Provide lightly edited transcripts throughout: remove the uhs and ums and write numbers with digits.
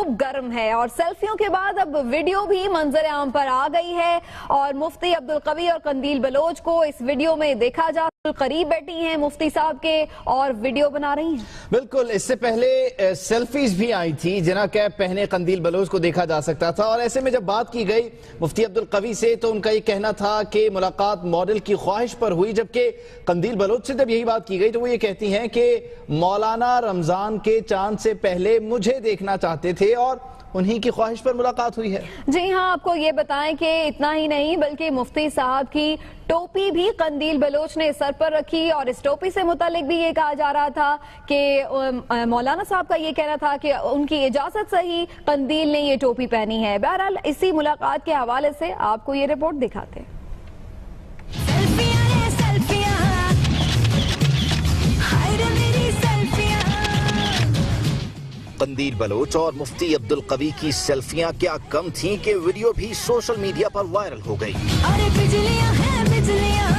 खूब गर्म है और सेल्फियों के बाद अब वीडियो भी मंजर आम पर आ गई है और मुफ्ती अब्दुल कवी और कंदील बलोच को इस वीडियो में देखा जा करीब बैठी हैं मुफ्ती साहब के और वीडियो बना रही हैं। बिल्कुल, इससे पहले सेल्फीज भी आई थी, जना कैप पहने कंदील बलोच को देखा जा सकता था और ऐसे में जब बात की गई मुफ्ती अब्दुल कवी से तो उनका ये कहना था कि मुलाकात मॉडल की ख्वाहिश पर हुई, जबकि कंदील बलोच से जब यही बात की गई तो वो ये कहती हैं कि मौलाना रमजान के चांद से पहले मुझे देखना चाहते थे और उन्हीं की ख्वाहिश पर मुलाकात हुई है। जी हाँ, आपको ये बताएं कि इतना ही नहीं बल्कि मुफ्ती साहब की टोपी भी कंदील बलोच ने सर पर रखी और इस टोपी से मुतालिक भी ये कहा जा रहा था कि मौलाना साहब का ये कहना था कि उनकी इजाजत से ही कंदील ने ये टोपी पहनी है। बहरहाल इसी मुलाकात के हवाले से आपको ये रिपोर्ट दिखाते हैं। कंदील बलोच और मुफ्ती अब्दुल कवी की सेल्फियां क्या कम थीं कि वीडियो भी सोशल मीडिया पर वायरल हो गई। अरे बिजलियां हैं बिजलियां,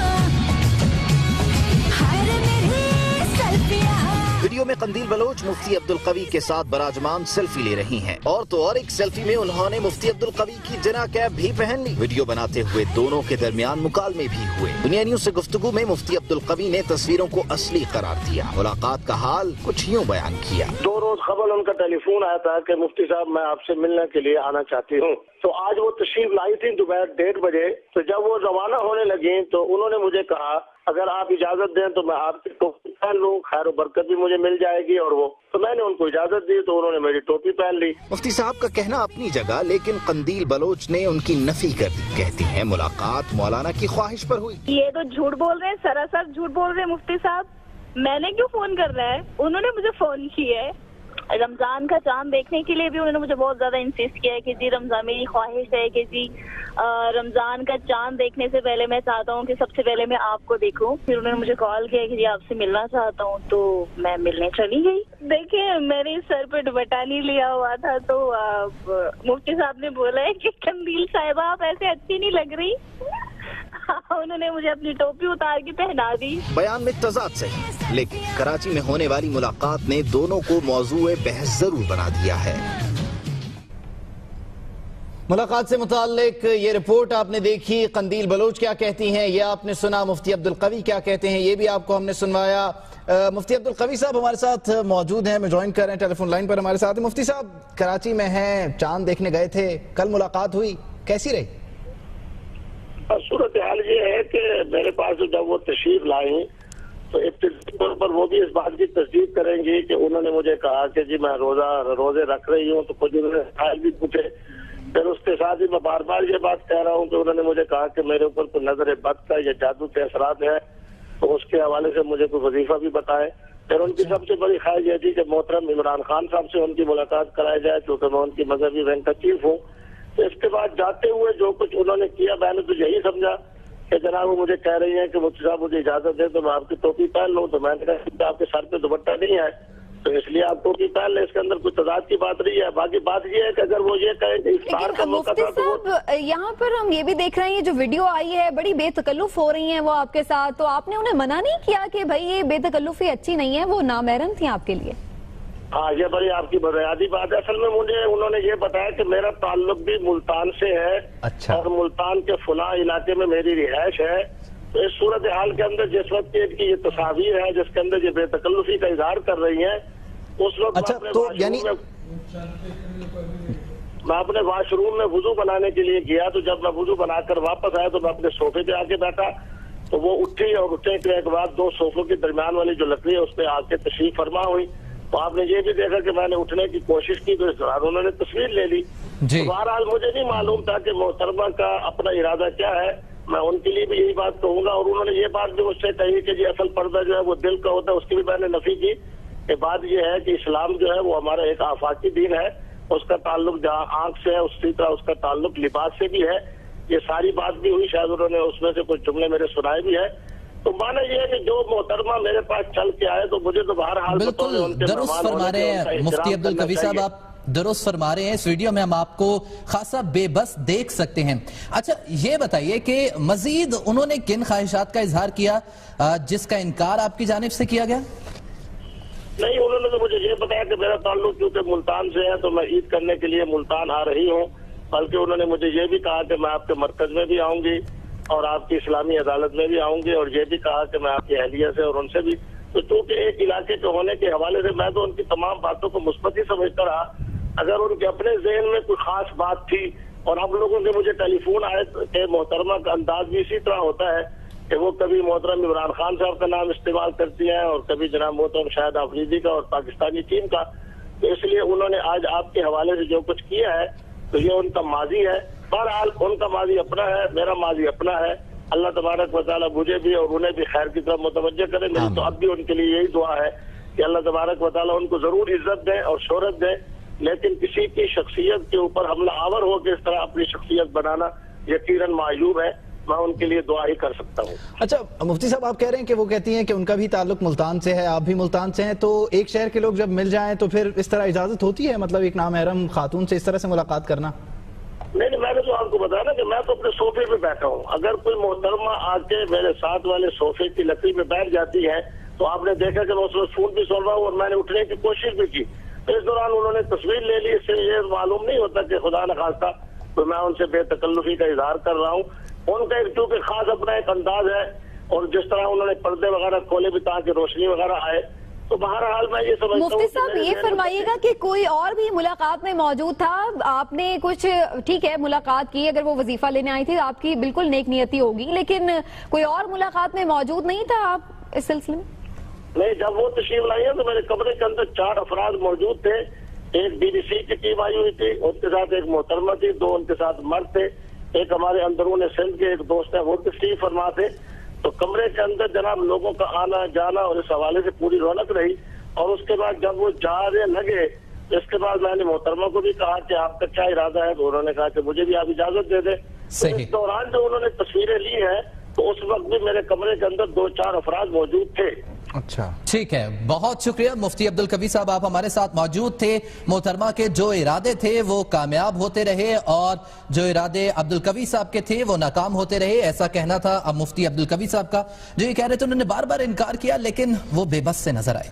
हाय रे मेरी सेल्फियां। वीडियो में कंदील बलोच मुफ्ती अब्दुल कवी के साथ बराजमान सेल्फी ले रही हैं और तो और एक सेल्फी में उन्होंने मुफ्ती अब्दुल कवी की जना कैप भी पहन ली। वीडियो बनाते हुए दोनों के दरमियान मुकालमे भी हुए। दुनिया न्यूज से गुफ्तगू में मुफ्ती अब्दुल कवी ने तस्वीरों को असली करार दिया, मुलाकात का हाल कुछ यूँ बयान किया। 2 रोज कबल उनका टेलीफोन आया था कि मुफ्ती साहब मैं आपसे मिलने के लिए आना चाहती हूँ। तो आज वो तशरीफ लाई थी दोपहर 1:30 बजे। तो जब वो रवाना होने लगी तो उन्होंने मुझे कहा अगर आप इजाजत दें तो मैं आपकी टोपी पहन लूँ, खैर बरकत भी मुझे मिल जाएगी। और वो तो मैंने उनको इजाजत दी तो उन्होंने मेरी टोपी पहन ली। मुफ्ती साहब का कहना अपनी जगह, लेकिन कंदील बलोच ने उनकी नफी कर दी। कहती हैं मुलाकात मौलाना की ख्वाहिश पर हुई। ये तो झूठ बोल रहे हैं, सरासर झूठ बोल रहे हैं मुफ्ती साहब। मैंने क्यों फोन कर रहा है, उन्होंने मुझे फोन किया है। रमजान का चांद देखने के लिए भी उन्होंने मुझे बहुत ज्यादा इंसिस्ट किया है कि जी रमजान मेरी ख्वाहिश है कि जी रमजान का चांद देखने से पहले मैं चाहता हूँ कि सबसे पहले मैं आपको देखूं। फिर उन्होंने मुझे कॉल किया कि जी आपसे मिलना चाहता हूँ, तो मैं मिलने चली गई। देखिए मेरे सर पे दुपट्टा नहीं लिया हुआ था तो मुफ्ती साहब ने बोला है कि कंदील साहिबा आप ऐसे अच्छी नहीं लग रही। उन्होंने मुझे अपनी टोपी उतार के पहना दी। बयान में तजाद सही, लेकिन कराची में होने वाली मुलाकात ने दोनों को मौजूए बहस जरूर बना दिया है। मुलाकात से मुताल्लिक ये रिपोर्ट आपने देखी, कंदील बलोच क्या कहती हैं ये आपने सुना, मुफ्ती अब्दुल कवी क्या कहते हैं ये भी आपको हमने सुनवाया। मुफ्ती अब्दुल कवी साहब हमारे साथ मौजूद हैं, मैं ज्वाइन कर रहे हैं टेलीफोन लाइन पर हमारे साथ। मुफ्ती साहब कराची में हैं, चांद देखने गए थे, कल मुलाकात हुई, कैसी रही? सूरत हाल ये है कि मेरे पास जब वो तशरीफ लाई तो इब्तिदाई तौर पर वो भी इस बात की तस्दीक करेंगी कि उन्होंने मुझे कहा कि जी मैं रोजे रख रही हूँ। तो कुछ उन्होंने ख्याल भी पूछे, फिर उसके साथ ही मैं बार बार ये बात कह रहा हूँ कि उन्होंने मुझे कहा कि मेरे ऊपर कोई नजर बद का या जादू के असरात है, तो उसके हवाले से मुझे कोई वजीफा भी बताए। फिर उनकी सबसे बड़ी ख्वाहिश ये थी कि मोहतरम इमरान खान साहब से उनकी मुलाकात कराई जाए क्योंकि मैं उनकी मजहबी रैंक का चीफ हूँ। तो इसके बाद जाते हुए जो कुछ उन्होंने किया मैंने तो यही समझा कि जनाब वो मुझे कह रही हैं कि मुफ्ती साहब मुझे इजाजत दे तो मैं आपकी टोपी पहन लूँ। तो मैंने कहा आपके सर पे दुपट्टा नहीं है तो इसलिए आप टोपी पहन ले, इसके अंदर कोई तजाद की बात नहीं है। बाकी बात ये है कि अगर वो ये कहें कि इफ्तार का मौका था तो यहाँ पर हम ये भी देख रहे हैं जो वीडियो आई है बड़ी बेतकल्लुफ हो रही है वो आपके साथ, तो आपने उन्हें मना नहीं किया कि भाई ये बेतकल्लुफी अच्छी नहीं है, वो नामहरम थी आपके लिए? हाँ, ये बड़ी आपकी बुनियादी बात है। असल में मुझे उन्होंने ये बताया कि मेरा ताल्लुक भी मुल्तान से है। अच्छा। और मुल्तान के फुला इलाके में मेरी रिहाइश है। तो इस सूरत हाल के अंदर जिस वक्त इनकी ये तस्वीर है जिसके अंदर ये बेतकल्लुफी का इजहार कर रही है उस वक्त अच्छा, तो यानी मैं अपने वाशरूम में वुजू बनाने के लिए गया। तो जब मैं वुजू बनाकर वापस आया तो मैं अपने सोफे पे आके बैठा तो वो उठी और उठने के बाद 2 सोफों के दरमियान वाली जो लकड़ी है उस पर आके तशरीफ फरमा हुई। तो आपने ये भी देखा कि मैंने उठने की कोशिश की तो इस दौरान उन्होंने तस्वीर ले ली। तो बहरहाल मुझे नहीं मालूम था कि मोहतरमा का अपना इरादा क्या है। मैं उनके लिए भी यही बात कहूंगा और उन्होंने ये बात भी मुझसे कही कि जी असल पर्दा जो है वो दिल का होता है, उसकी भी मैंने नफी की। कि बात यह है कि इस्लाम जो है वो हमारा एक आफाकी दीन है, उसका ताल्लुक जहाँ आंख से है उसी तरह उसका ताल्लुक लिबास से भी है। ये सारी बात भी हुई, शायद उन्होंने उसमें से कुछ जुमले मेरे सुनाए भी है। तो माना ये है कि जो मोहतरमा मेरे पास चल के आए तो मुझे तो बहरहाल बिल्कुल दुरुस्त फरमा रहे हैं मुफ्ती अब्दुल कवी साहब, आप दुरुस्त फरमा रहे हैं। इस वीडियो में हम आपको खासा बेबस देख सकते हैं। अच्छा ये बताइए कि मजीद उन्होंने किन ख्वाहिशात का इजहार किया जिसका इनकार आपकी जानिब से किया गया? نہیں، انہوں نے تو مجھے یہ بتایا کہ میرا تعلق کیونکہ ملتان سے ہے تو میں عید کرنے کے لیے ملتان آ رہی ہوں، بلکہ انہوں نے مجھے یہ بھی کہا کہ میں آپ کے مرکز میں بھی آؤں گی اور آپ کی اسلامی عدالت میں بھی آؤں گی، اور یہ بھی کہا کہ میں آپ کی اہلیہ سے اور ان سے بھی، تو چونکہ ایک علاقے کے ہونے کے حوالے سے میں تو ان کی تمام باتوں کو مثبت ہی سمجھتا رہا۔ اگر ان کے اپنے ذہن میں کوئی خاص بات تھی، اور ہم لوگوں کے مجھے ٹیلی فون آئے کہ محترمہ کا انداز بھی اسی طرح ہوتا ہے کہ وہ کبھی محترم عمران خان صاحب کا نام استعمال کرتی ہیں اور کبھی جناب محترم شاہد آفریدی کا اور پاکستانی ٹیم کا، تو اس لیے انہوں نے آج آپ کے حوالے سے جو کچھ کیا ہے تو یہ ان کا ماضی ہے۔ بہرحال ان کا ماضی اپنا ہے، میرا ماضی اپنا ہے، اللہ تبارک و تعالیٰ مجھے بھی اور انہیں بھی خیر کی طرف متوجہ کرے۔ میری تو اب بھی ان کے لیے یہی دعا ہے کہ اللہ تبارک و تعالیٰ ان کو ضرور عزت دے اور شہرت دے، لیکن کسی کی شخصیت کے اوپر حملہ آور ہو کے اس طرح اپنی شخصیت بنانا یقیناً معیوب ہے۔ میں ان کے لیے دعا ہی کر سکتا ہوں۔ اچھا مفتی صاحب، آپ کہہ رہے ہیں کہ وہ کہتی ہیں کہ ان کا بھی تعلق ملتان سے ہے، آپ بھی ملتان سے ہیں، تو ایک شہر کے لوگ جب مل جائیں تو پھر اس طرح اجازت ہوتی ہے، مطلب ایک نامحرم خاتون سے اس طرح سے ملاقات کرنا؟ نہیں، میں نے تو آپ کو بتایا نا کہ میں تو اپنے صوفے پہ بیٹھا ہوں، اگر کوئی محترمہ آ کے میرے ساتھ والے صوفے کی لکڑی پہ بیٹھ جاتی ہے تو آپ نے دیکھا کہ میں اس وقت فون بھی سن رہا ہوں اور میں نے اٹھنے کی کوشش بھی کی، اس دوران انہوں نے تصویر لے لی۔ اس سے یہ معلوم نہیں ہوتا کہ خدا نخواستہ تو میں ان سے بے تکلفی کا اظہار کر رہا ہوں۔ ان کا ایک چونکہ خاص اپنا ایک انداز ہے، اور جس طرح انہوں نے پردے وغیرہ کھولے بھی تاکہ روشنی وغیرہ آئے، تو بہرحال میں یہ سمجھتا ہوں۔ مفتی صاحب یہ فرمائیے گا کہ کوئی اور بھی ملاقات میں موجود تھا؟ آپ نے کچھ ٹھیک ہے ملاقات کی، اگر وہ وظیفہ لینے آئی تھی آپ کی بالکل نیک نیتی ہوگی، لیکن کوئی اور ملاقات میں موجود نہیں تھا آپ اس سلسلے میں؟ نہیں، جب وہ تشریف لائی ہے تو میرے کمرے کے اندر 4 افراد موجود تھے، ایک BBC کی ٹیم آئی ہوئی تھی، ان کے ساتھ ایک محترمہ تھی، 2 ان کے ساتھ مرد تھے، ایک ہمارے اندرون سندھ کے ایک دوست ہیں وہ تشریف فرما تھے۔ تو کمرے کے اندر جناب لوگوں کا آنا جانا اور اس حوالے سے پوری رونق رہی، اور اس کے بعد جب وہ جانے لگے اس کے بعد میں نے محترمہ کو بھی کہا کہ آپ کا کیا ارادہ ہے، تو انہوں نے کہا کہ مجھے بھی آپ اجازت دے دیں۔ اس دوران جو انہوں نے تصویریں لی ہیں تو اس وقت بھی میرے کمرے کے اندر 2-4 افراد موجود تھے۔ اچھا ٹھیک ہے، بہت شکریہ مفتی عبدالقوی صاحب، آپ ہمارے ساتھ موجود تھے۔ محترمہ کے جو ارادے تھے وہ کامیاب ہوتے رہے اور جو ارادے عبدالقوی صاحب کے تھے وہ ناکام ہوتے رہے، ایسا کہنا تھا اب مفتی عبدالقوی صاحب کا، جو یہ کہہ رہے تھے انہوں نے بار بار انکار کیا لیکن وہ بے بس سے نظر آئے۔